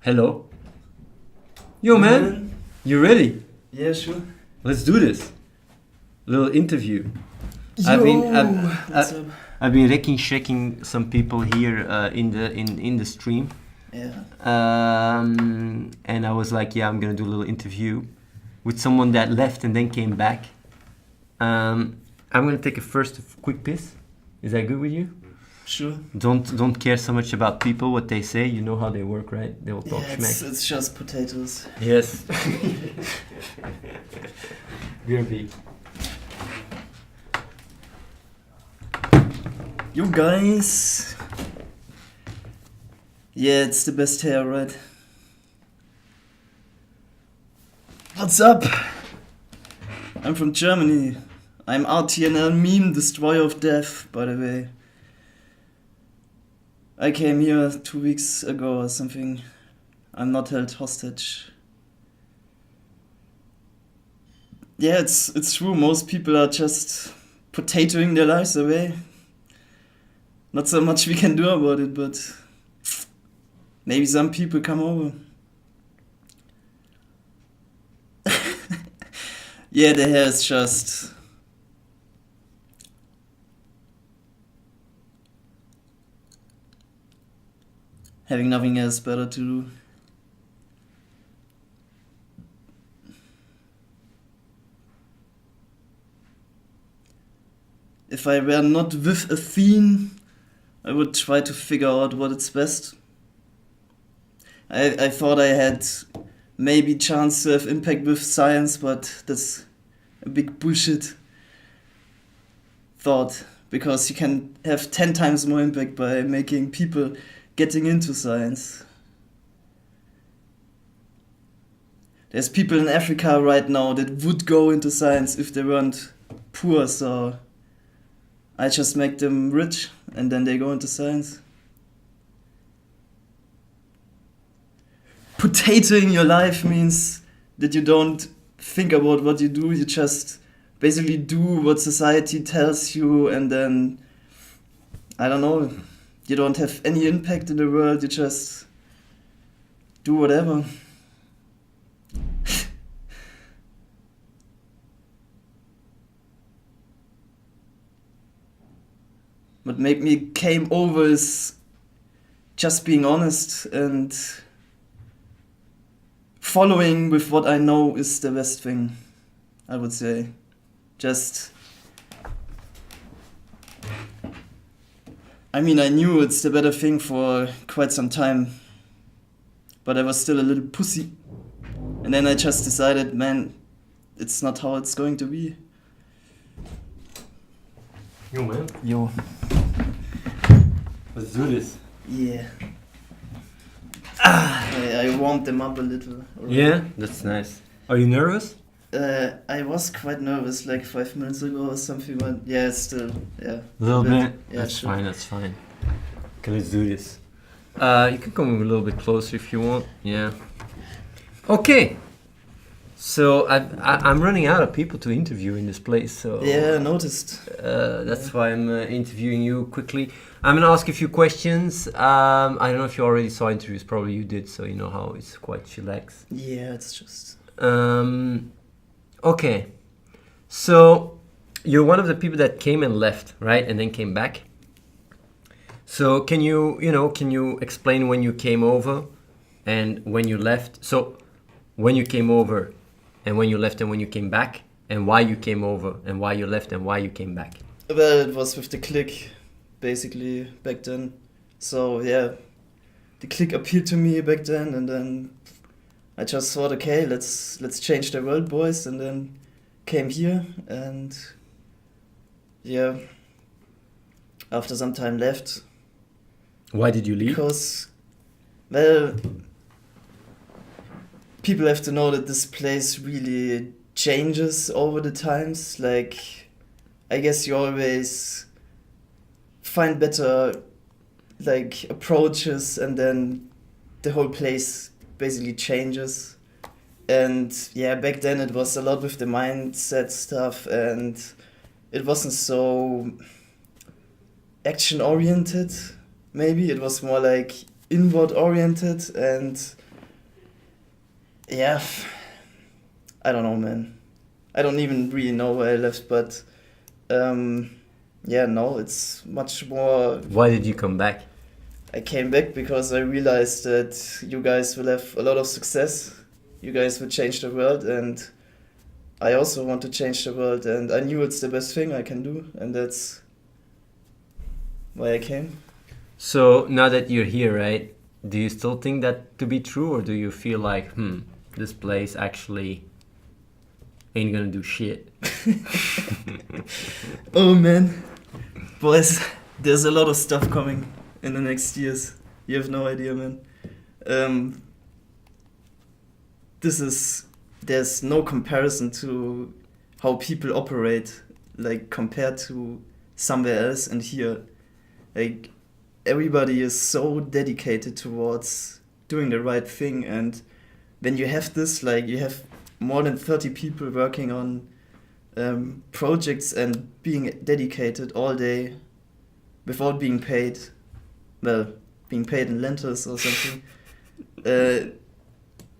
Hello. Yo, man. You ready? Yeah, sure. Let's do this. Little interview. Yo, I've been checking some people here in the stream. Yeah. And I was like, yeah, I'm gonna do a little interview with someone that left and then came back. I'm gonna take a first quick piss. Is that good with you? Sure. Don't care so much about people, what they say. You know how they work, right? They will talk schmack. It's just potatoes. Yes. BRB. You guys. Yeah, it's the best hair, right? What's up? I'm from Germany. I'm RTNL Meme, Destroyer of Death, by the way. I came here 2 weeks ago or something. I'm not held hostage. Yeah, it's true. Most people are just potatoing their lives away. Not so much we can do about it, but maybe some people come over. Yeah, the hair is just... having nothing else better to do. If I were not with a theme, I would try to figure out what it's best. I thought I had maybe chance to have impact with science, but that's a big bullshit thought, because you can have 10 times more impact by making people getting into science. There's people in Africa right now that would go into science if they weren't poor, so I just make them rich and then they go into science. Potatoing your life means that you don't think about what you do, you just basically do what society tells you, and then, I don't know, you don't have any impact in the world, you just do whatever. What made me came over is just being honest, and following with what I know is the best thing, I would say. Just... I mean, I knew it's the better thing for quite some time, but I was still a little pussy. And then I just decided, man, it's not how it's going to be. Yo, man. Yo. Let's do this. Yeah. I warmed them up a little already. Yeah, that's nice. Are you nervous? I was quite nervous like 5 minutes ago or something, but yeah, it's still, yeah. A little bit? Yeah, That's sure. fine, that's fine. Okay, let's do this. You can come a little bit closer if you want. Yeah. Okay. So I'm running out of people to interview in this place, so... Yeah, I noticed. That's why I'm interviewing you quickly. I'm gonna ask you a few questions. I don't know if you already saw interviews, probably you did, so you know how it's quite chillax. Yeah, it's just... Okay, so you're one of the people that came and left, right, and then came back. So can you explain when you came over and when you left? So when you came over and when you left and when you came back, and why you came over and why you left and why you came back. Well, it was with the click, basically, back then. So yeah, the click appealed to me back then, and then I just thought, okay, let's change the world, boys, and then came here, and yeah, after some time left. Why did you leave? Because, well, people have to know that this place really changes over the times. Like, I guess you always find better, like, approaches, and then the whole place basically changes. And yeah, back then it was a lot with the mindset stuff, and it wasn't so action oriented. Maybe it was more like inward oriented, and Yeah, I don't know, man. I don't even really know where I left, but yeah, no, it's much more. Why did you come back? I came back because I realized that you guys will have a lot of success. You guys will change the world, and I also want to change the world, and I knew it's the best thing I can do, and that's why I came. So now that you're here, right? Do you still think that to be true, or do you feel like, this place actually ain't gonna do shit? Oh man, boys, there's a lot of stuff coming in the next years. You have no idea, man. Um, there's no comparison to how people operate, like compared to somewhere else and here. Like everybody is so dedicated towards doing the right thing, and when you have this, like you have more than 30 people working on projects and being dedicated all day without being paid, well, being paid in lentils or something.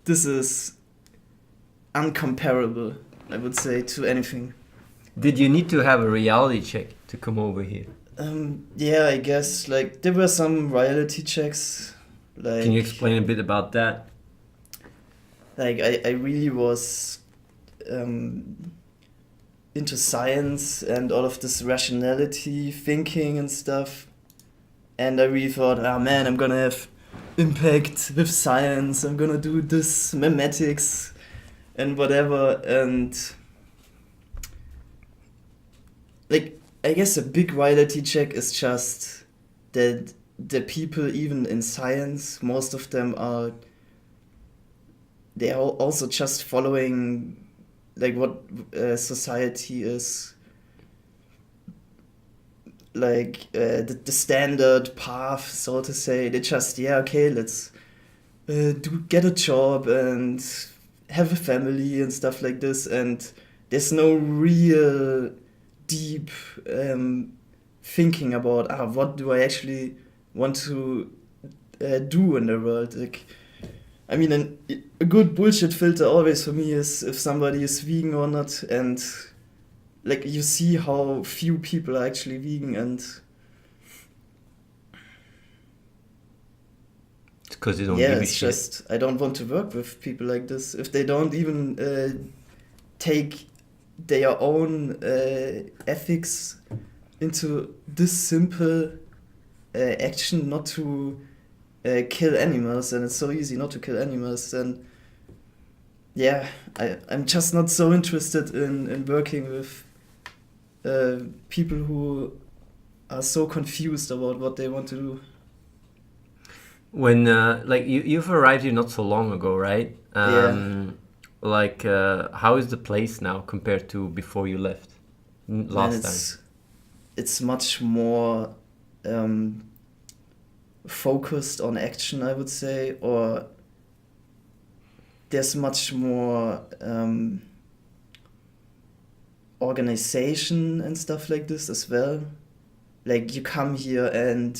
This is uncomparable, I would say, to anything. Did you need to have a reality check to come over here? Yeah, I guess like there were some reality checks. Like, Can you explain a bit about that? Like I really was into science and all of this rationality thinking and stuff, and I really thought, oh man, I'm gonna have impact with science. I'm gonna do this mathematics and whatever, and like I guess a big reality check is just that the people even in science, most of them are they are also just following like what society is like the standard path, so to say. They just okay, let's get a job and have a family and stuff like this, and there's no real deep thinking about what do I actually want to do in the world. Like, I mean, a good bullshit filter always for me is if somebody is vegan or not, and like you see how few people are actually vegan, and Because you don't yeah, give a it's shit. just I don't want to work with people like this if they don't even take their own ethics into this simple action, not to kill animals, and it's so easy not to kill animals. And yeah, I'm just not so interested in working with people who are so confused about what they want to do. When like you've arrived here not so long ago, right? Yeah. Like how is the place now compared to before you left last And time? it's much more focused on action, I would say, or there's much more organization and stuff like this as well. Like you come here and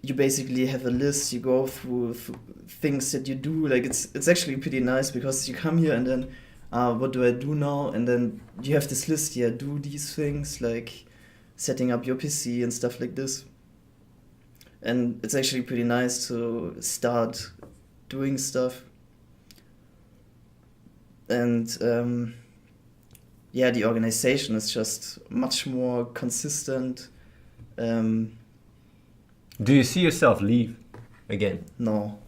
you basically have a list. You go through things that you do. Like it's actually pretty nice because you come here and then what do I do now? And then you have this list here. Do these things like setting up your PC and stuff like this. And it's actually pretty nice to start doing stuff. And yeah, the organization is just much more consistent. Do you see yourself leave again? No,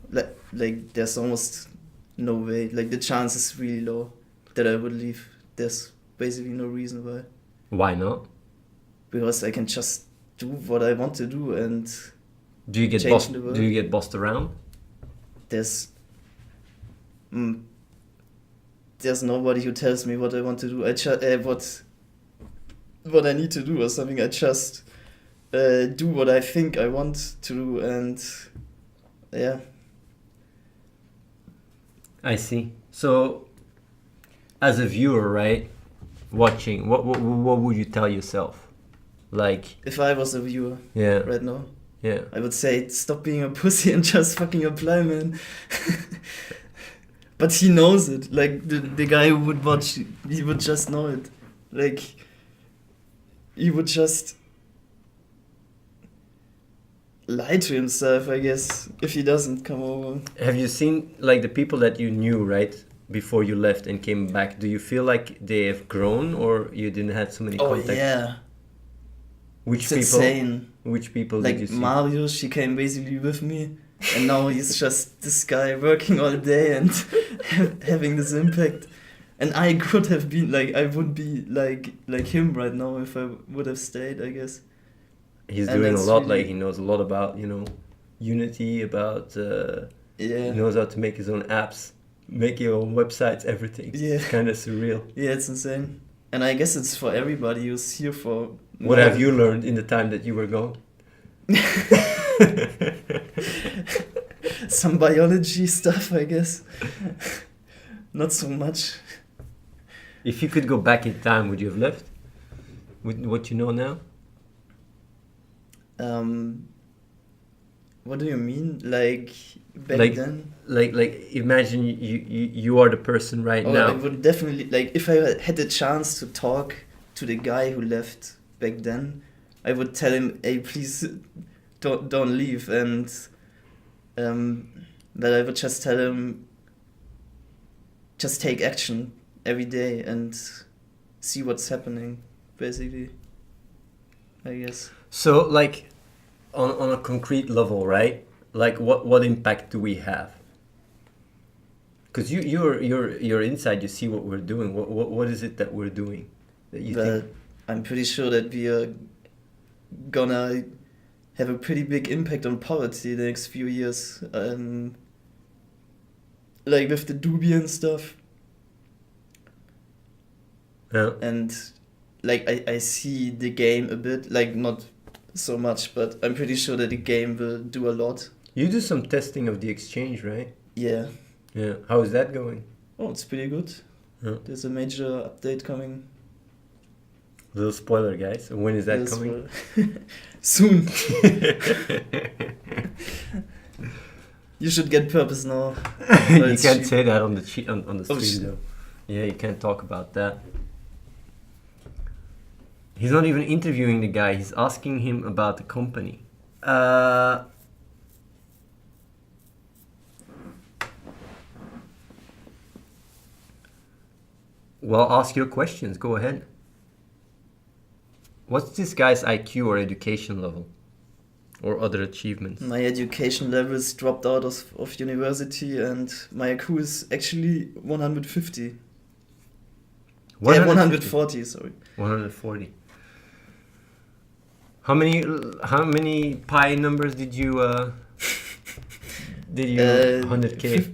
like there's almost no way. Like the chance is really low that I would leave. There's basically no reason why. Why not? Because I can just do what I want to do, and Do you get Change bossed? the world. Do you get bossed around? there's there's nobody who tells me what I want to do. What I need to do or something. I just do what I think I want to do, and yeah. I see. So, as a viewer, right, watching, what would you tell yourself? Like, If I was a viewer yeah, right now, yeah. I would say stop being a pussy and just fucking apply, man. but he knows it. Like the guy who would watch, he would just know it. Like he would just lie to himself, I guess, if he doesn't come over. Have you seen like the people that you knew right before you left and came back? Do you feel like they have grown, or you didn't have so many Oh contacts? yeah, Which it's people? insane. Which people Like did you see? Mario, she came basically with me, and now he's just this guy working all day and having this impact. And I could have been like, I would be like him right now if I would have stayed, I guess. He's And doing a that's lot. really- Like he knows a lot about Unity, about he Yeah, knows how to make his own apps, make your own websites, everything. Yeah. It's kind of surreal. yeah, it's insane. And I guess it's for everybody who's here for. What have you learned in the time that you were gone? Some biology stuff, I guess. Not so much. If you could go back in time, would you have left? With what you know now? What do you mean? Like back Like, then? Like imagine you are the person right Oh, now. I would definitely like if I had the chance to talk to the guy who left back then, I would tell him, "Hey, please, don't leave," and that I would just tell him, just take action every day and see what's happening, basically. I guess. So like on a concrete level, right? Like what impact do we have? Because you're inside, you see what we're doing. What is it that we're doing that you But think? I'm pretty sure that we are gonna have a pretty big impact on poverty the next few years. Like with the Doobie and stuff. Yeah. And like I see the game a bit, like not so much, but I'm pretty sure that the game will do a lot. You do some testing of the exchange, right? Yeah. Yeah. How is that going? Oh, it's pretty good. Yeah. There's a major update coming. Little spoiler, guys. When is that Yes, coming? well, soon. You should get Purpose now. You it's can't cheap. say that on the on the Oh, stream shit. though. Yeah, you can't talk about that. He's not even interviewing the guy. He's asking him about the company. Well, ask your questions. Go ahead. What's this guy's IQ or education level? Or other achievements? My education levels dropped out of university, and my IQ is actually 150. Yeah, 140, sorry. 140. How many pi numbers did you 100k?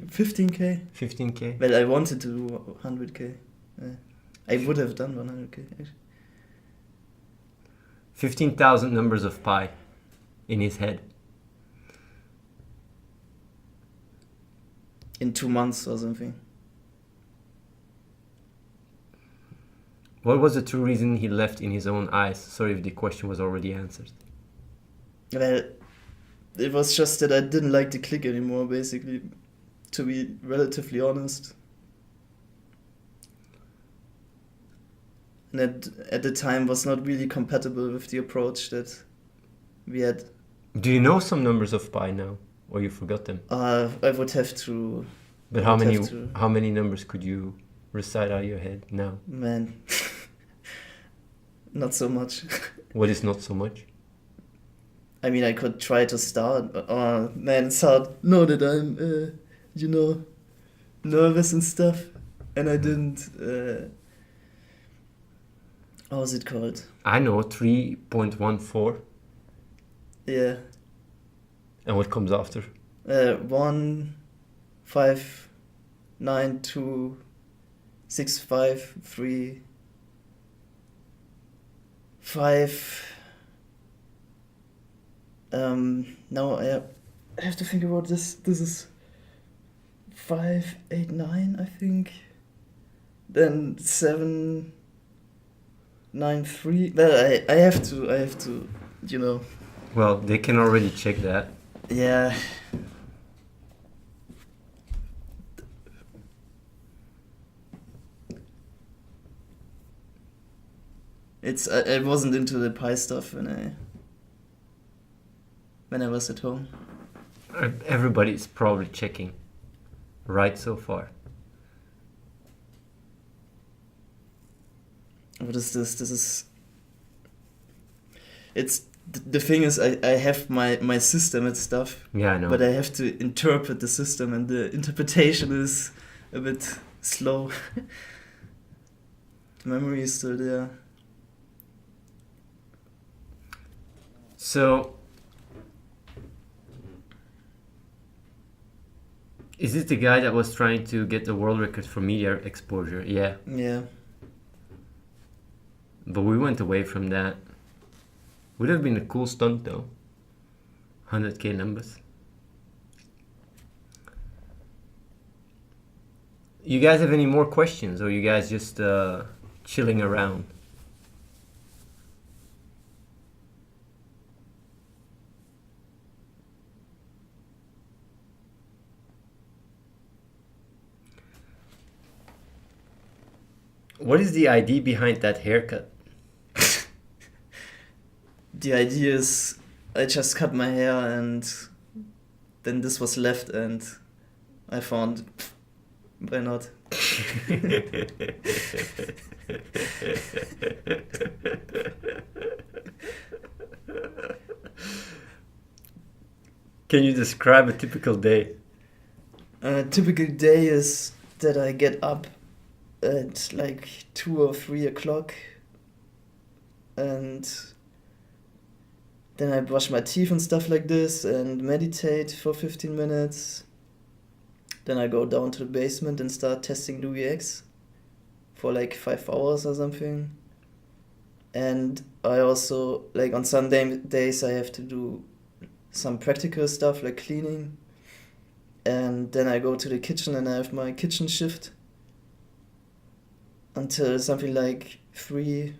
15k. 15k? Well, I wanted to do 100k. I would have done 100k, actually. 15,000 numbers of pi in his head. In 2 months or something. What was the true reason he left in his own eyes? Sorry if the question was already answered. Well, it was just that I didn't like the click anymore, basically, to be relatively honest. And at the time was not really compatible with the approach that we had. Do you know some numbers of pi now? Or you forgot them? I would have to, But how Would many have to. how many numbers could you recite out of your head now? man, not so much. What is not so much? I mean, I could try to start, but man, it's hard. Know that I'm, nervous and stuff, and I didn't. How is it called? I know 3.14. Yeah, And what comes after? 1, 5, 9, 2, 6, 5, 3, 5. Now I have to think about this. This is 5, 8, 9, I think. Then 7, 9, 3. Well, I have to, Well, they can already check that. Yeah. I wasn't into the pie stuff when I was at home. Everybody's probably checking right so far. What is this? This is. It's the thing is I have my system and stuff, Yeah, I know. but I have to interpret the system, and the interpretation is a bit slow. The memory is still there. So, is it the guy that was trying to get the world record for media exposure? Yeah, Yeah. but we went away from that. Would have been a cool stunt though. 100k numbers. You guys have any more questions, or you guys just chilling around? What is the idea behind that haircut? The idea is I just cut my hair, and then this was left, and I found, why not? Can you describe a typical day? A typical day is that I get up at like 2 or 3 o'clock, and then I brush my teeth and stuff like this and meditate for 15 minutes. Then I go down to the basement and start testing LuiX for like 5 hours or something. And I also, like on some days I have to do some practical stuff like cleaning. And then I go to the kitchen and I have my kitchen shift until something like 3.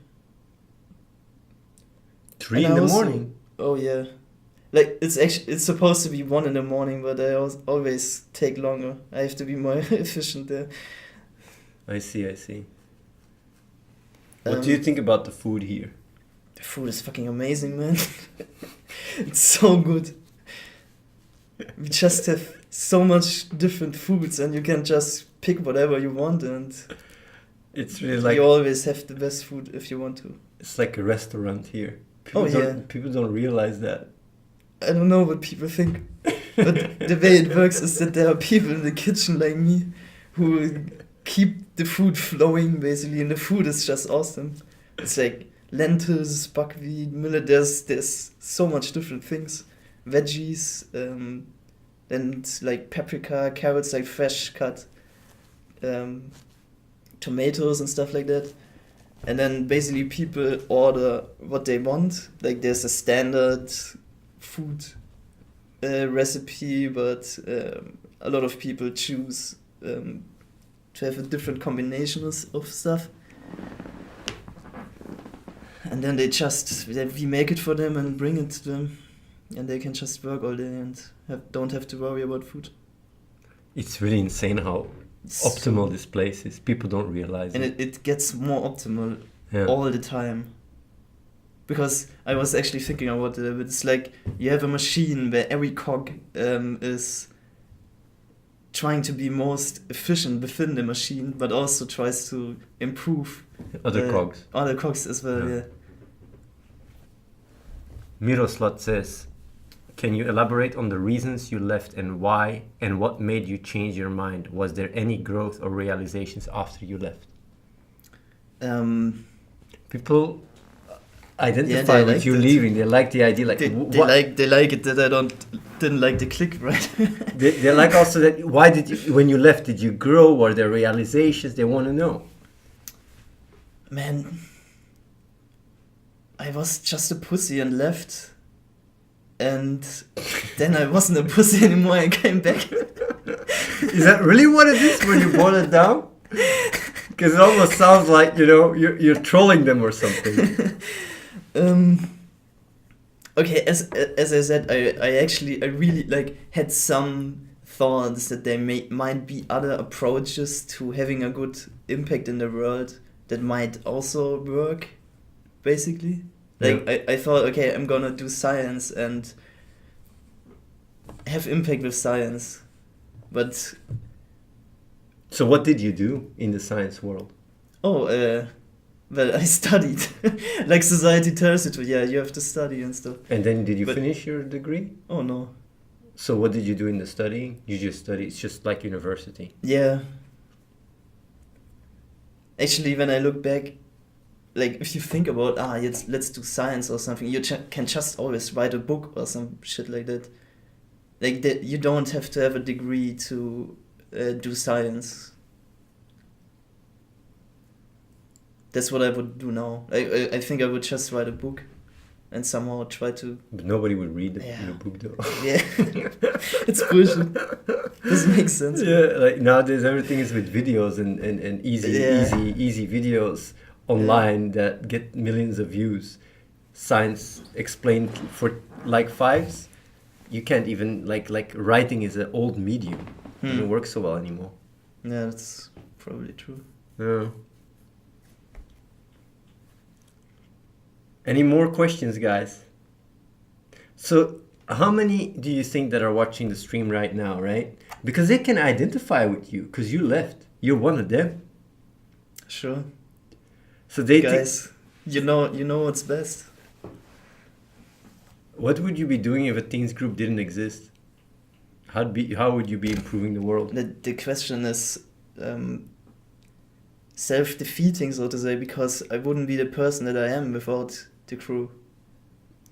3 And in I the also- morning. Oh yeah. Like it's supposed to be 1 in the morning, but I always take longer. I have to be more efficient there. I see. What do you think about the food here? The food is fucking amazing, man. It's so good. We just have so much different foods, and you can just pick whatever you want, and It's really like you always have the best food if you want to. it's like a restaurant here. Oh, yeah. People don't realize that. I don't know what people think, but the way it works is that there are people in the kitchen like me who keep the food flowing, basically, and the food is just awesome. It's like lentils, buckwheat, millet, there's so much different things. Veggies, and like paprika, carrots, like fresh cut, tomatoes and stuff like that. And then basically people order what they want. Like there's a standard food recipe, but a lot of people choose to have a different combinations of stuff. And then we make it for them and bring it to them, and they can just work all day and don't have to worry about food. It's really insane how optimal this place is. People don't realize And it. it gets more optimal Yeah. all the time. Because I was actually thinking about it, but it's like you have a machine where every cog is trying to be most efficient within the machine, but also tries to improve Other cogs. other cogs as well. Yeah. Yeah. Miroslav says, can you elaborate on the reasons you left and why, and what made you change your mind? Was there any growth or realizations after you left? People identify they with liked you it. leaving. They like the idea. Like, They what? like it that I didn't like the click, right? They like also that. Why did you, when you left, did you grow? Were there realizations? They want to know. Man, I was just a pussy and left. And then I wasn't a pussy anymore, I came back. Is that really what it is when you boil it down? Because it almost sounds like, you're trolling them or something. Okay, as I said, I really like had some thoughts that there might be other approaches to having a good impact in the world that might also work. basically. Like, I thought, okay, I'm gonna do science and have impact with science. But, So what did you do in the science world? well, I studied. Like society tells you to, yeah, you have to study and stuff. And then did you But- finish your degree? Oh no. So what did you do in the studying? You just study. It's just like university. Yeah. Actually, when I look back, like if you think about let's do science or something, you can just always write a book or some shit like that. Like that, you don't have to have a degree to do science. That's what I would do now. I think I would just write a book, and somehow try to. But nobody would read Yeah. the book though. Yeah, it's bullshit. Doesn't make sense. Yeah, like nowadays everything is with videos and Yeah. easy videos online that get millions of views. Science explained for like fives, you can't even like writing is an old medium. It doesn't work so well anymore. Yeah, that's probably true. Yeah. Any more questions, guys? So, how many do you think that are watching the stream right now, right? Because they can identify with you because you left. You're one of them. Sure. So they think, Guys, you know what's best. what would you be doing if a teens group didn't exist? How would you be improving the world? The question is self-defeating, so to say, because I wouldn't be the person that I am without the crew.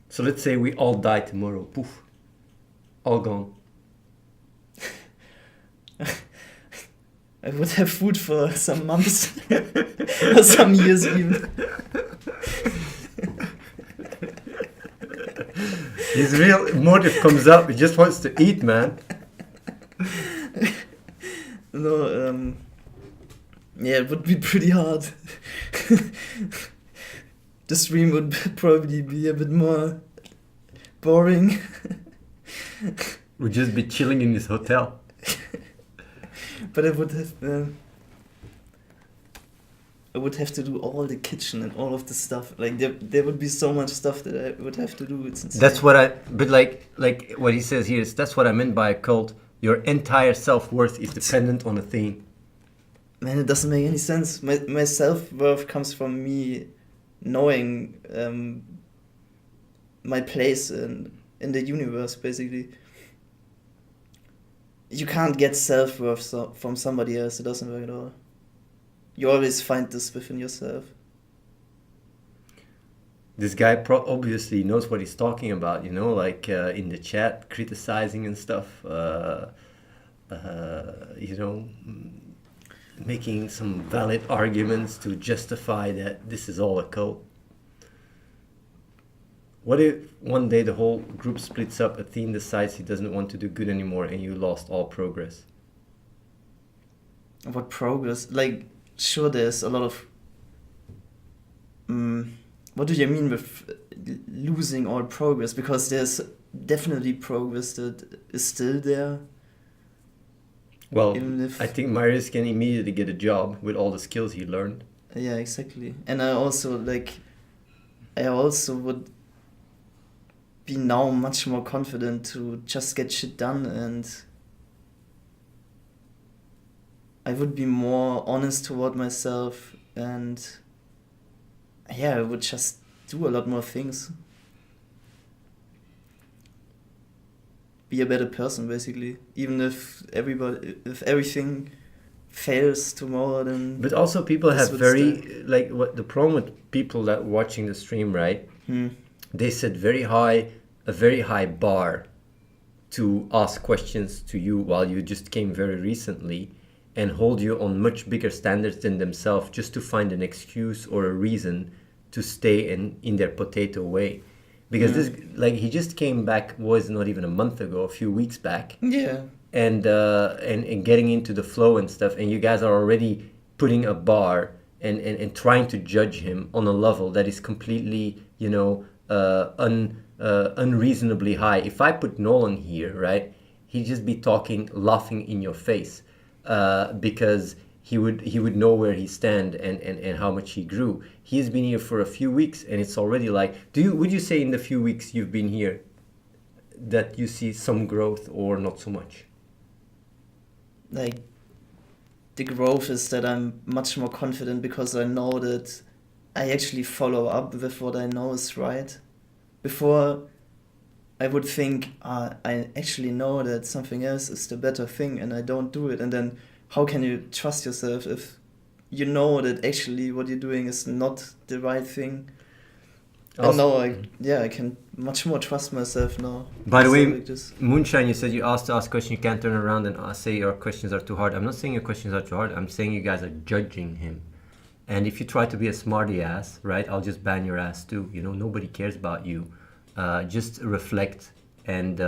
So let's say we all die tomorrow. Poof. All gone. I would have food for some months or some years even. His real motive comes up. He just wants to eat, man. No, yeah, it would be pretty hard. The stream would probably be a bit more boring. We'd just be chilling in this hotel. But I would have to do all the kitchen and all of the stuff. Like there would be so much stuff that I would have to do. It's insane. That's what but like what he says here is that's what I meant by a cult. Your entire self-worth is dependent on a thing. Man, it doesn't make any sense. My self-worth comes from me knowing my place in the universe, basically. You can't get self-worth from somebody else. It doesn't work at all. You always find this within yourself. This guy obviously knows what he's talking about, you know, like in the chat, criticizing and stuff, you know, making some valid arguments to justify that this is all a cult. What if one day the whole group splits up, Athene decides he doesn't want to do good anymore and you lost all progress? What progress? Like, sure, there's a lot of... what do you mean with losing all progress? Because there's definitely progress that is still there. Well, Even if- I think Marius can immediately get a job with all the skills he learned. Yeah, exactly. And I also would be now much more confident to just get shit done, and I would be more honest toward myself, and yeah, I would just do a lot more things. Be a better person, basically. Even if everything fails tomorrow, then But also people This have would very, like, what the problem with people that watching the stream, right? They set a very high bar to ask questions to you while you just came very recently and hold you on much bigger standards than themselves just to find an excuse or a reason to stay in their potato way. Because this, like, he just came back, was not even a month ago, a few weeks back, yeah. and getting into the flow and stuff, and you guys are already putting a bar and trying to judge him on a level that is completely, you know, unreasonably high. If I put Nolan here, right, he'd just be talking, laughing in your face, because he would know where he stand and how much he grew. He's been here for a few weeks, and it's already like, would you say in the few weeks you've been here that you see some growth or not so much? Like, the growth is that I'm much more confident because I know that I actually follow up with what I know is right. Before, I would think, I actually know that something else is the better thing and I don't do it. And then how can you trust yourself if you know that actually what you're doing is not the right thing? And now I can much more trust myself now. By the way, like this. Moonshine, you said you asked to ask questions, you can't turn around and say your questions are too hard. I'm not saying your questions are too hard. I'm saying you guys are judging him. And if you try to be a smarty ass, right, I'll just ban your ass too. You know, nobody cares about you. Just reflect and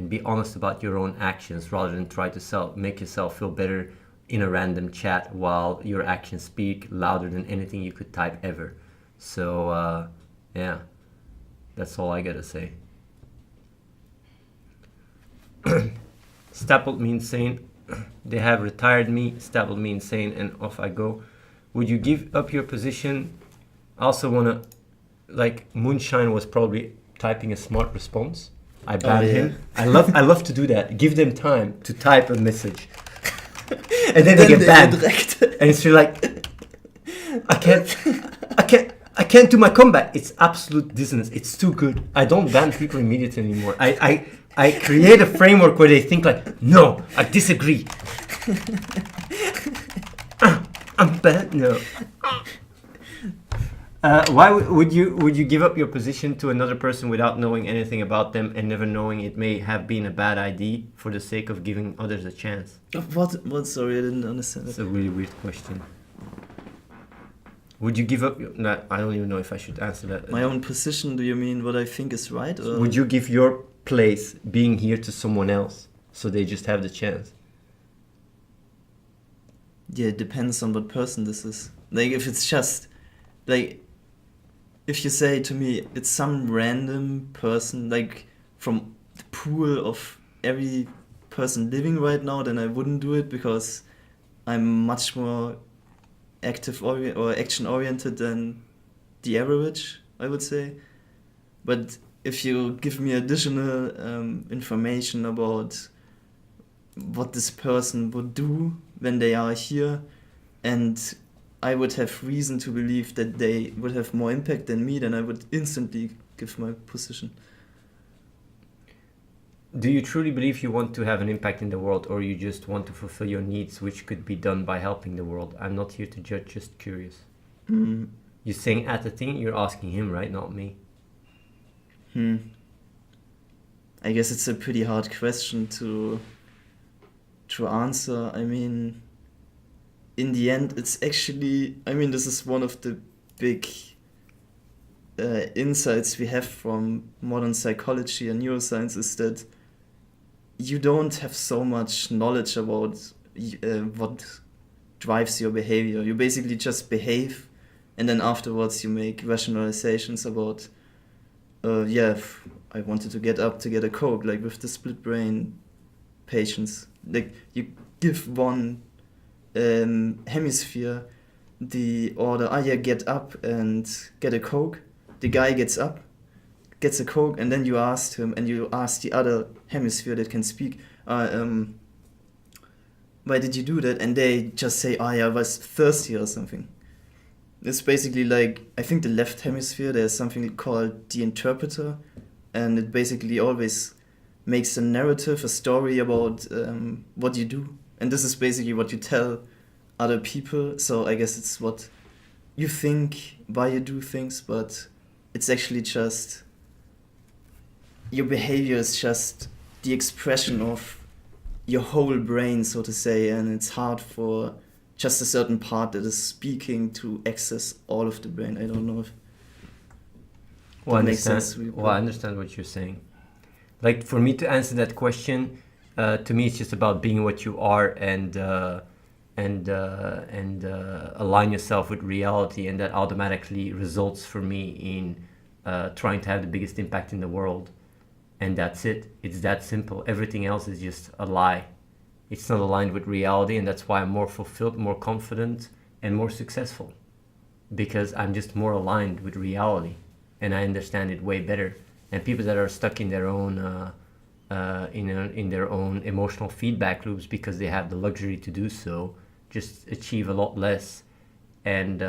be honest about your own actions rather than try to make yourself feel better in a random chat while your actions speak louder than anything you could type ever. So, yeah, that's all I gotta say. Stappled me insane. They have retired me, stappled me insane, and off I go. Would you give up your position? I also wanna, like, Moonshine was probably typing a smart response. I banned him. I love to do that. Give them time to type a message, and then they get banned. And it's like, I can't do my comeback. It's absolute dissonance. It's too good. I don't ban people immediately anymore. I create a framework where they think like, no, I disagree. I'm bad. No. Why would you give up your position to another person without knowing anything about them and never knowing it may have been a bad idea for the sake of giving others a chance? What? Sorry, I didn't understand. That's a really weird question. Would you give up your... No, I don't even know if I should answer that. My own position, do you mean what I think is right? Or? Would you give your place being here to someone else so they just have the chance? Yeah, it depends on what person this is. Like, if it's just... Like, if you say to me, it's some random person, like, from the pool of every person living right now, then I wouldn't do it because I'm much more action oriented than the average, I would say. But if you give me additional information about what this person would do when they are here, and I would have reason to believe that they would have more impact than me, then I would instantly give my position. Do you truly believe you want to have an impact in the world, or you just want to fulfill your needs, which could be done by helping the world? I'm not here to judge, just curious. You're saying at the thing, you're asking him, right? Not me. I guess it's a pretty hard question to answer. I mean, in the end, it's actually... I mean, this is one of the big insights we have from modern psychology and neuroscience, is that you don't have so much knowledge about what drives your behavior. You basically just behave, and then afterwards you make rationalizations about, I wanted to get up to get a Coke, like with the split brain patients. Like, you give one hemisphere the order, get up and get a Coke. The guy gets up, gets a Coke, and then you ask him, and you ask the other hemisphere that can speak, why did you do that? And they just say, I was thirsty or something. It's basically like, I think the left hemisphere, there's something called the interpreter, and it basically always makes a narrative, a story about what you do. And this is basically what you tell other people. So I guess it's what you think, why you do things, but it's actually just... Your behavior is just the expression of your whole brain, so to say, and it's hard for just a certain part that is speaking to access all of the brain. I don't know if that makes sense. Well, I understand what you're saying. Like, for me to answer that question, to me it's just about being what you are and align yourself with reality, and that automatically results for me in trying to have the biggest impact in the world. And that's it. It's that simple. Everything else is just a lie. it's not aligned with reality, and that's why I'm more fulfilled, more confident, and more successful, because I'm just more aligned with reality and I understand it way better. And people that are stuck in their own in their own emotional feedback loops because they have the luxury to do so, just achieve a lot less. And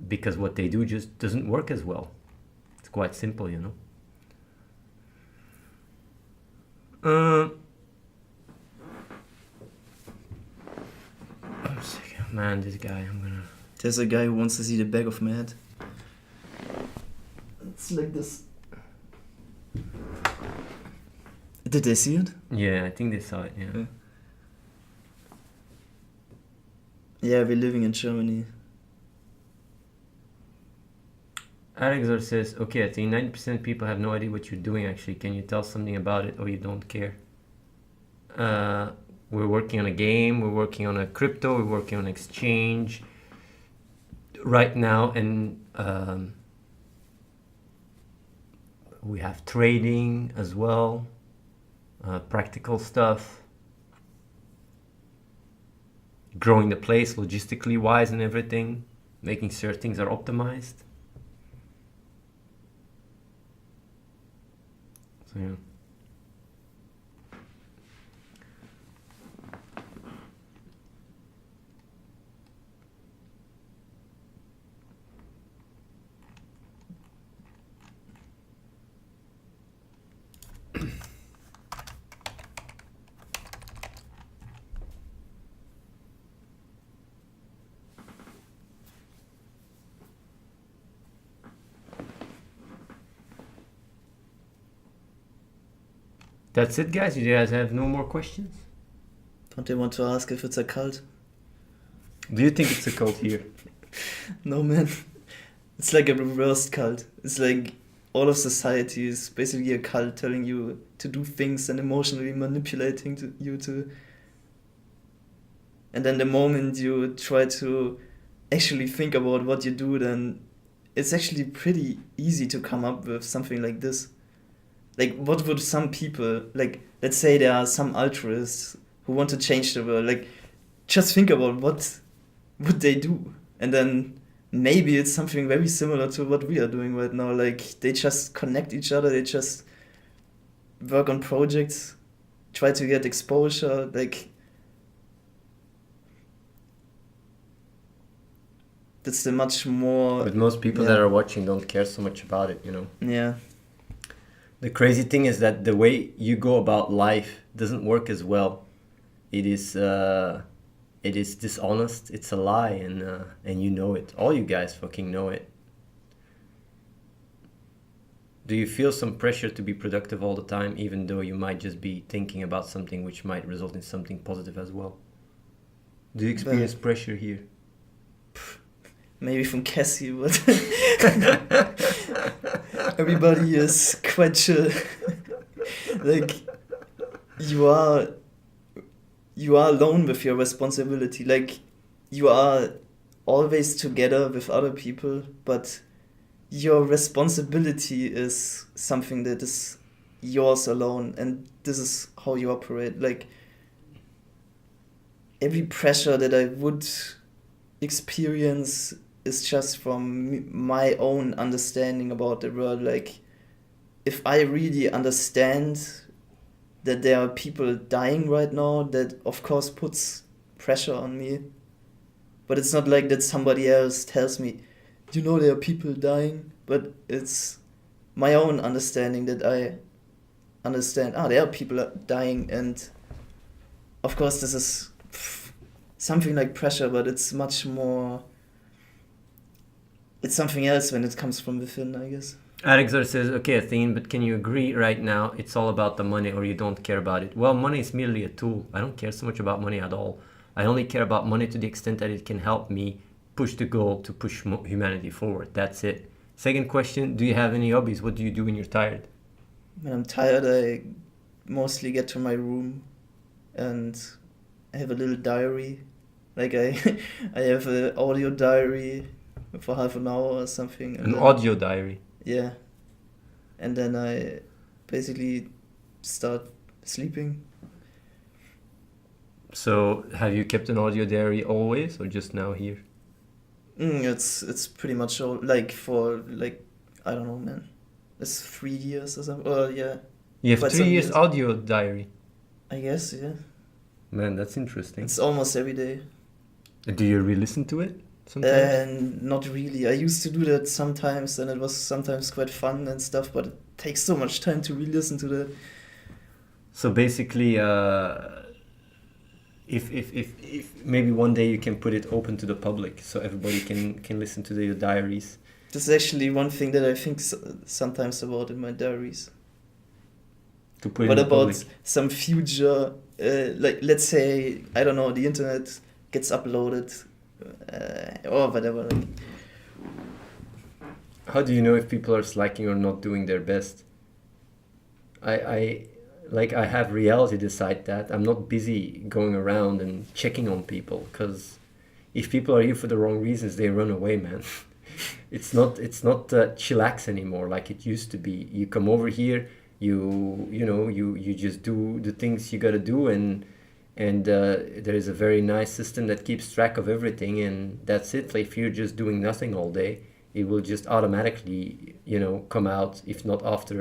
because what they do just doesn't work as well. It's quite simple, you know. One second. Man, this guy, I'm gonna... There's a guy who wants to see the back of my head. It's like this. Did they see it? Yeah, I think they saw it, yeah. Yeah, we're living in Germany. Alexor says, okay, I think 90% of people have no idea what you're doing actually. Can you tell something about it or you don't care? We're working on a game, we're working on a crypto, we're working on exchange right now, and we have trading as well, practical stuff, growing the place logistically wise and everything, making sure things are optimized. So yeah. That's it, guys. You guys have no more questions? Don't they want to ask if it's a cult? Do you think it's a cult here? No, man. It's like a reversed cult. It's like all of society is basically a cult telling you to do things and emotionally manipulating you to. And then the moment you try to actually think about what you do, then it's actually pretty easy to come up with something like this. Like, what would some people, like, let's say there are some altruists who want to change the world, like, just think about what would they do? And then maybe it's something very similar to what we are doing right now. Like, they just connect each other, they just work on projects, try to get exposure, like, that's the much more... But most people that are watching don't care so much about it, you know? Yeah. The crazy thing is that the way you go about life doesn't work as well. It is dishonest. It's a lie, and you know it. All you guys fucking know it. Do you feel some pressure to be productive all the time, even though you might just be thinking about something which might result in something positive as well? Do you experience pressure here? Maybe from Cassie, but everybody is quite chill. Like, you are alone with your responsibility. Like, you are always together with other people, but your responsibility is something that is yours alone, and this is how you operate. Like, every pressure that I would experience is just from my own understanding about the world. Like, if I really understand that there are people dying right now, that of course puts pressure on me. But it's not like that somebody else tells me, you know, there are people dying, but it's my own understanding that I understand, there are people dying, and of course this is something like pressure, but it's much more... It's something else when it comes from within, I guess. Alexander says, okay, Athene, but can you agree right now it's all about the money or you don't care about it? Well, money is merely a tool. I don't care so much about money at all. I only care about money to the extent that it can help me push the goal to push humanity forward. That's it. Second question, do you have any hobbies? What do you do when you're tired? When I'm tired, I mostly get to my room and I have a little diary. Like, I have an audio diary for half an hour or something. An audio diary? Yeah. And then I basically start sleeping. So have you kept an audio diary always, or just now here? It's pretty much all like for like I don't know, man. It's 3 years or something. Yeah, You have quite 3 some years years. audio diary. I guess, yeah. Man, that's interesting. It's almost every day. Do you re-listen to it sometimes? And not really. I used to do that sometimes, and it was sometimes quite fun and stuff. But it takes so much time to re-listen to that. So basically, if maybe one day you can put it open to the public so everybody can listen to your diaries. This is actually one thing that I think sometimes about in my diaries. To put What in the about public. some future, like let's say, I don't know, the internet gets uploaded or whatever. How do you know if people are slacking or not doing their best? I have reality decide that. I'm not busy going around and checking on people, because if people are here for the wrong reasons, they run away, man. It's not chillax anymore like it used to be. You come over here, you just do the things you gotta do, and there is a very nice system that keeps track of everything, and that's it. Like, if you're just doing nothing all day, it will just automatically come out, if not after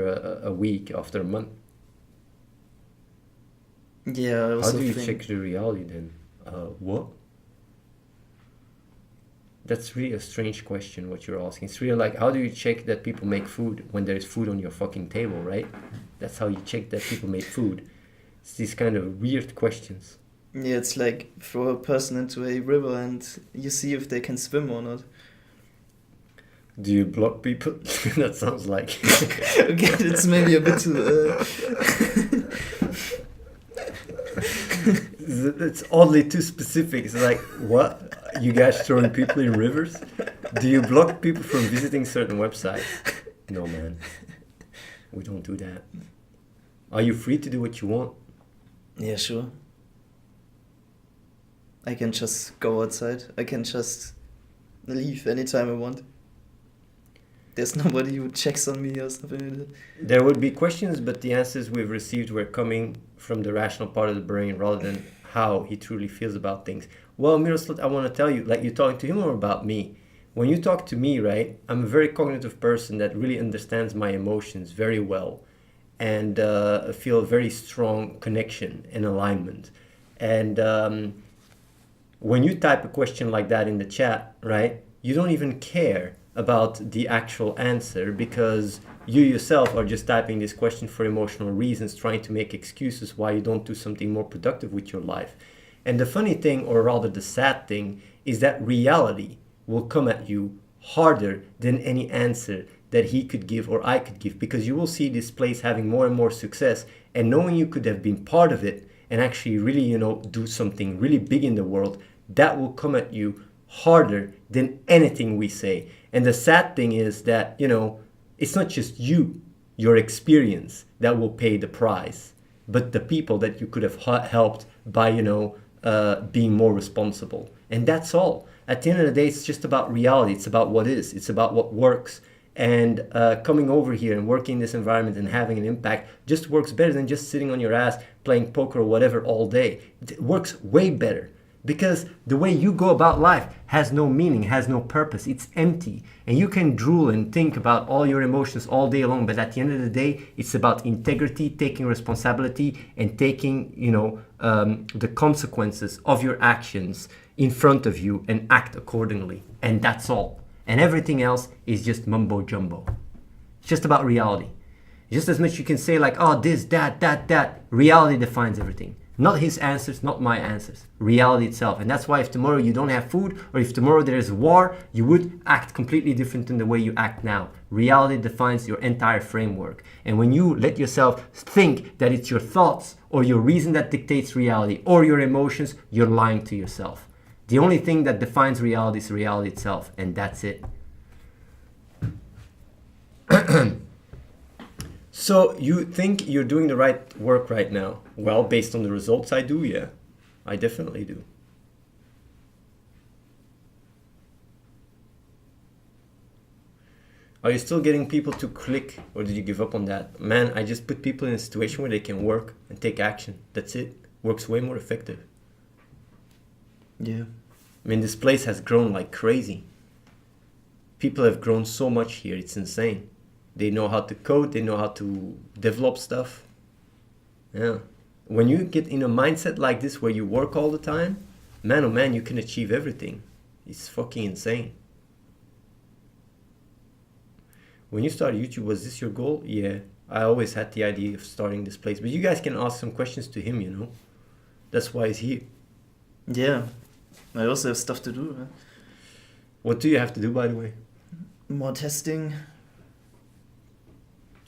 a week, after a month. Yeah, I How also do you think. check the reality then? What? That's really a strange question what you're asking. It's really like, how do you check that people make food when there's food on your fucking table, right? That's how you check that people make food. It's these kind of weird questions. Yeah, it's like throw a person into a river and you see if they can swim or not. Do you block people? That sounds like... Okay, it's maybe a bit too. It's oddly too specific. It's like, what? You guys throwing people in rivers? Do you block people from visiting certain websites? No, man. We don't do that. Are you free to do what you want? Yeah, sure. I can just go outside. I can just leave anytime I want. There's nobody who checks on me or something like that. There would be questions, but the answers we've received were coming from the rational part of the brain rather than how he truly feels about things. Well, Miroslav, I want to tell you, like, you're talking to him or about me? When you talk to me, right, I'm a very cognitive person that really understands my emotions very well, and feel a very strong connection and alignment. And when you type a question like that in the chat, right, you don't even care about the actual answer, because you yourself are just typing this question for emotional reasons, trying to make excuses why you don't do something more productive with your life. And the funny thing, or rather the sad thing, is that reality will come at you harder than any answer that he could give or I could give, because you will see this place having more and more success, and knowing you could have been part of it and actually really, do something really big in the world, that will come at you harder than anything we say. And the sad thing is that, it's not just you, your experience, that will pay the price, but the people that you could have helped by, being more responsible. And that's all. At the end of the day, it's just about reality. It's about what is. It's about what works. And coming over here and working in this environment and having an impact just works better than just sitting on your ass playing poker or whatever all day. It works way better. Because the way you go about life has no meaning, has no purpose. It's empty. And you can drool and think about all your emotions all day long. But at the end of the day, it's about integrity, taking responsibility, and taking, the consequences of your actions in front of you and act accordingly. And that's all. And everything else is just mumbo jumbo. It's just about reality. Just as much you can say like, oh, this, that. Reality defines everything. Not his answers, not my answers. Reality itself. And that's why if tomorrow you don't have food, or if tomorrow there is war, you would act completely different than the way you act now. Reality defines your entire framework. And when you let yourself think that it's your thoughts or your reason that dictates reality, or your emotions, you're lying to yourself. The only thing that defines reality is reality itself, and that's it. So you think you're doing the right work right now? Well, based on the results, I do, yeah. I definitely do. Are you still getting people to click, or did you give up on that? Man, I just put people in a situation where they can work and take action. That's it. Works way more effective. Yeah. I mean, this place has grown like crazy. People have grown so much here. It's insane. They know how to code. They know how to develop stuff. Yeah. When you get in a mindset like this where you work all the time, man, oh man, you can achieve everything. It's fucking insane. When you started YouTube, was this your goal? Yeah. I always had the idea of starting this place. But you guys can ask some questions to him, you know. That's why he's here. Yeah. I also have stuff to do. Huh? What do you have to do, by the way? More testing.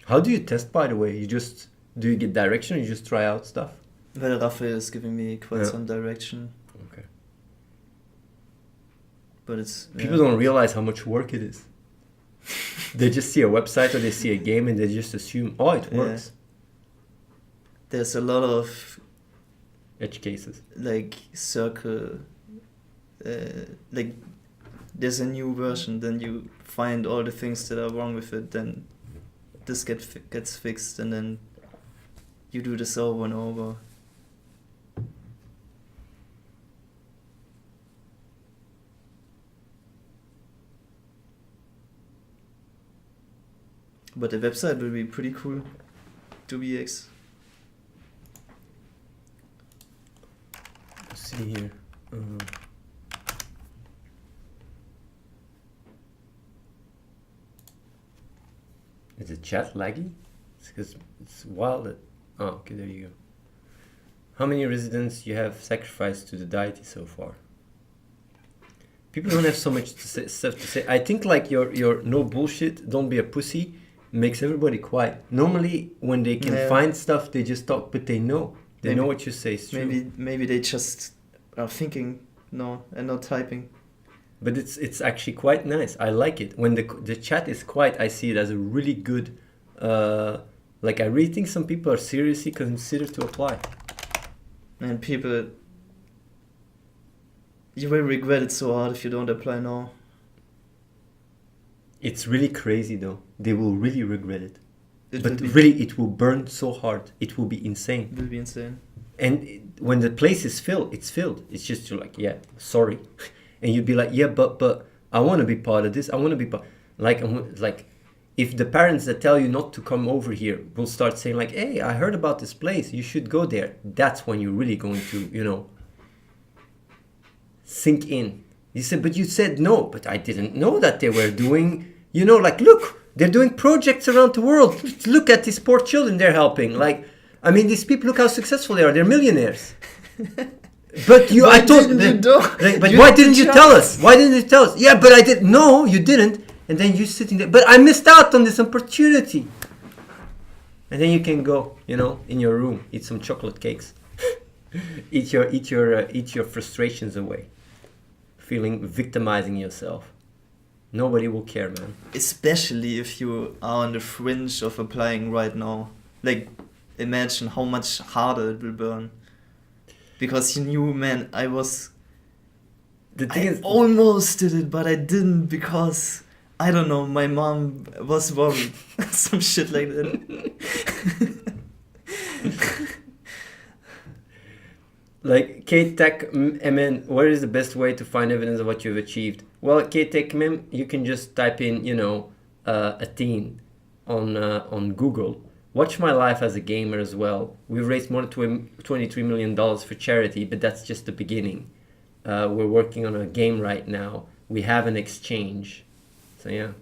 How do you test, by the way? Do you get direction or you just try out stuff? Well, Raphael is giving me quite Yeah. some direction. Okay. But it's... People don't realize how much work it is. They just see a website or they see a game and they just assume, oh, it works. There's a lot of Edge cases. like circle, like there's a new version, then you find all the things that are wrong with it, then this gets fixed, and then you do this over and over. But the website will be pretty cool. 2BX. Let's see here. Is the chat laggy? It's because it's wild. Oh, okay, there you go. How many residents you have sacrificed to the deity so far? People don't have so much stuff to say. I think like your no bullshit, don't be a pussy, makes everybody quiet. Normally, when they can find stuff, they just talk, but they know. They know what you say is true. Maybe they just are thinking and not typing. But it's actually quite nice. I like it. When the chat is quiet, I see it as a really good... like, I really think some people are seriously considered to apply. And people... You will regret it so hard if you don't apply now. It's really crazy, though. They will really regret it. It will burn so hard. It will be insane. It will be insane. And when the place is filled, it's filled. It's just you're like, yeah, sorry. And you'd be like, yeah, but I want to be part of this. I want to be part. Like, if the parents that tell you not to come over here will start saying like, hey, I heard about this place. You should go there. That's when you're really going to, sink in. You said, but you said no. But I didn't know that they were doing, like, look, they're doing projects around the world. Look at these poor children they're helping. Like, I mean, these people, look how successful they are. They're millionaires. But why didn't you tell us? Why didn't you tell us? Yeah, but I didn't. No, you didn't. And then you're sitting there. But I missed out on this opportunity. And then you can go, in your room, eat some chocolate cakes, eat your frustrations away, victimizing yourself. Nobody will care, man. Especially if you are on the fringe of applying right now. Like, imagine how much harder it will burn. Because you knew, man, I almost did it, but I didn't because, I don't know, my mom was worried. Some shit like that. Like, KTechMN, where is the best way to find evidence of what you've achieved? Well, KTechMN, you can just type in, a teen on Google. Watch my life as a gamer as well. We've raised more than $23 million for charity, but that's just the beginning. We're working on a game right now. We have an exchange. So, yeah.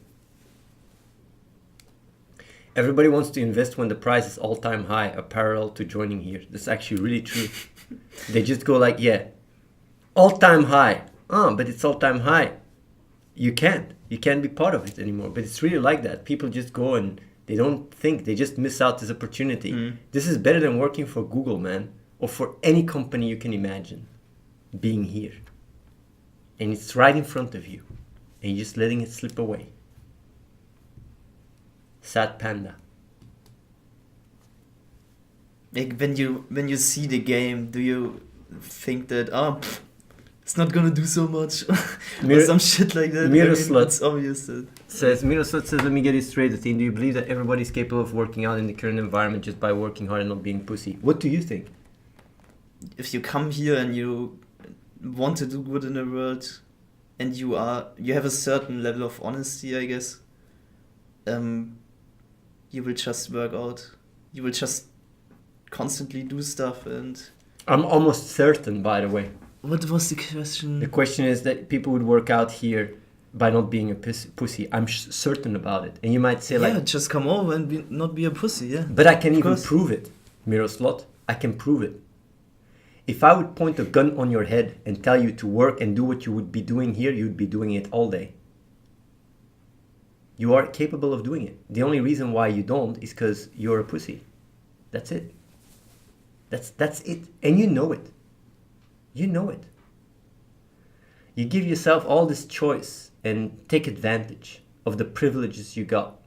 Everybody wants to invest when the price is all-time high, a parallel to joining here. That's actually really true. They just go like, yeah, all-time high. But it's all-time high. You can't be part of it anymore. But it's really like that. People just go and they don't think. They just miss out this opportunity. This is better than working for Google, man. Or for any company you can imagine being here. And it's right in front of you. And you're just letting it slip away. Sad panda. Like when you see the game, do you think that it's not gonna do so much or Mir- some shit like that. Miroslat. It's obvious that Says Miroslat says, let me get it straight, Athene. Do you believe that everybody's capable of working out in the current environment just by working hard and not being pussy? What do you think? if you come here and you want to do good in the world and you have a certain level of honesty, I guess, you will just work out. You will just constantly do stuff. And I'm almost certain, by the way. what was the question? The question is that people would work out here by not being a pussy. I'm certain about it. And you might say, Yeah, like, just come over and not be a pussy, yeah. but I can even course. prove it, Miroslav. I can prove it. If I would point a gun on your head and tell you to work and do what you would be doing here, you'd be doing it all day. You are capable of doing it. The only reason why you don't is because you're a pussy. That's it. That's it. And you know it. You know it. You give yourself all this choice and take advantage of the privileges you got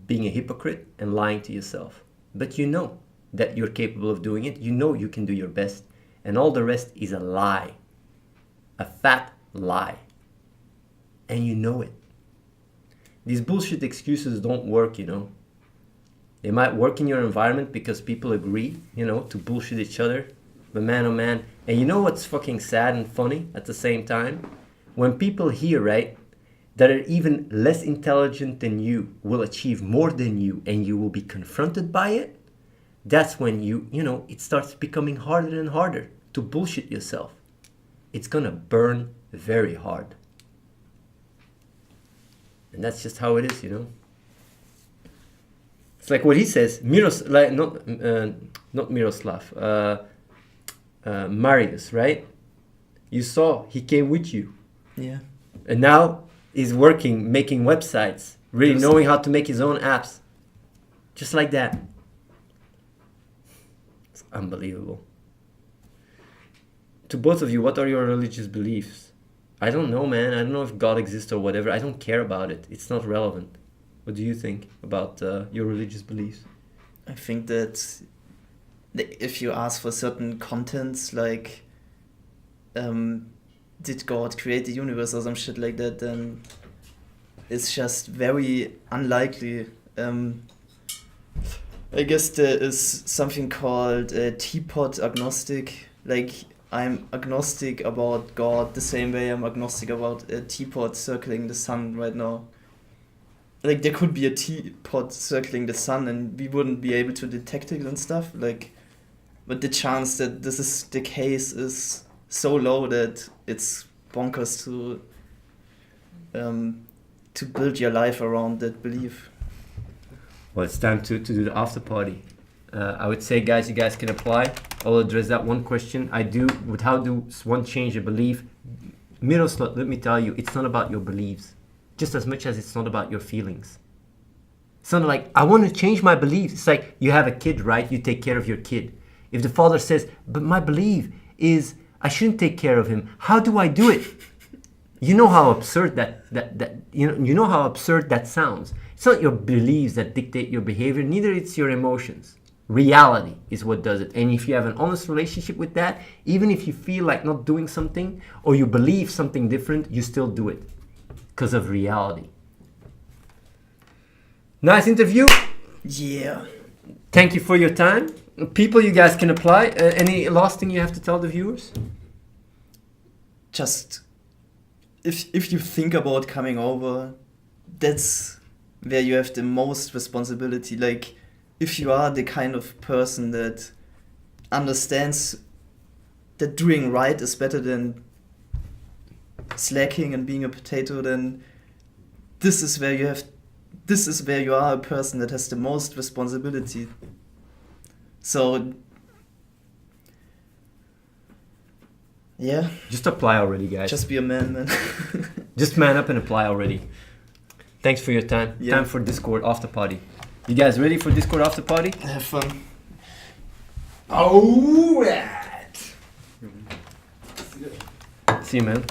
being a hypocrite and lying to yourself. But you know that you're capable of doing it. You know you can do your best. And all the rest is a lie. A fat lie. And you know it. These bullshit excuses don't work, you know. They might work in your environment because people agree, you know, to bullshit each other. But man, oh man. And you know what's fucking sad and funny at the same time? When people hear, right, that are even less intelligent than you will achieve more than you and you will be confronted by it, that's when you know, it starts becoming harder and harder to bullshit yourself. It's gonna burn very hard. And that's just how it is, you know. It's like what he says, not Miroslav, Marius, right? You saw he came with you. Yeah. And now he's working, making websites, really Yes. knowing how to make his own apps. Just like that. It's unbelievable. To both of you, what are your religious beliefs? I don't know, man. I don't know if God exists or whatever. I don't care about it. It's not relevant. What do you think about your religious beliefs? I think that if you ask for certain contents, like, did God create the universe or some shit like that, then it's just very unlikely. I guess there is something called teapot agnostic. Like, I'm agnostic about God the same way I'm agnostic about a teapot circling the sun right now. Like, there could be a teapot circling the sun and we wouldn't be able to detect it and stuff. Like, but the chance that this is the case is so low that it's bonkers to build your life around that belief. Well, it's time to do the after party. I would say, guys, you guys can apply. I'll address that one question. With how does one change a belief? Miroslav, let me tell you, it's not about your beliefs. Just as much as it's not about your feelings. It's not like, I want to change my beliefs. It's like, you have a kid, right? You take care of your kid. If the father says, but my belief is, I shouldn't take care of him. How do I do it? You know how absurd you know how absurd that sounds. It's not your beliefs that dictate your behavior, neither it's your emotions. Reality is what does it. And if you have an honest relationship with that, even if you feel like not doing something or you believe something different, you still do it because of reality. Nice interview. Yeah. Thank you for your time. People, you guys can apply. Any last thing you have to tell the viewers? Just, if you think about coming over, that's where you have the most responsibility. Like, if you are the kind of person that understands that doing right is better than slacking and being a potato, then this is where you are a person that has the most responsibility. So yeah, Just apply already, guys. just be a man. Just man up and apply already. Thanks for your time. Yeah. Time for Discord after party. You guys ready for Discord after party? Have fun. Alright. See you, man.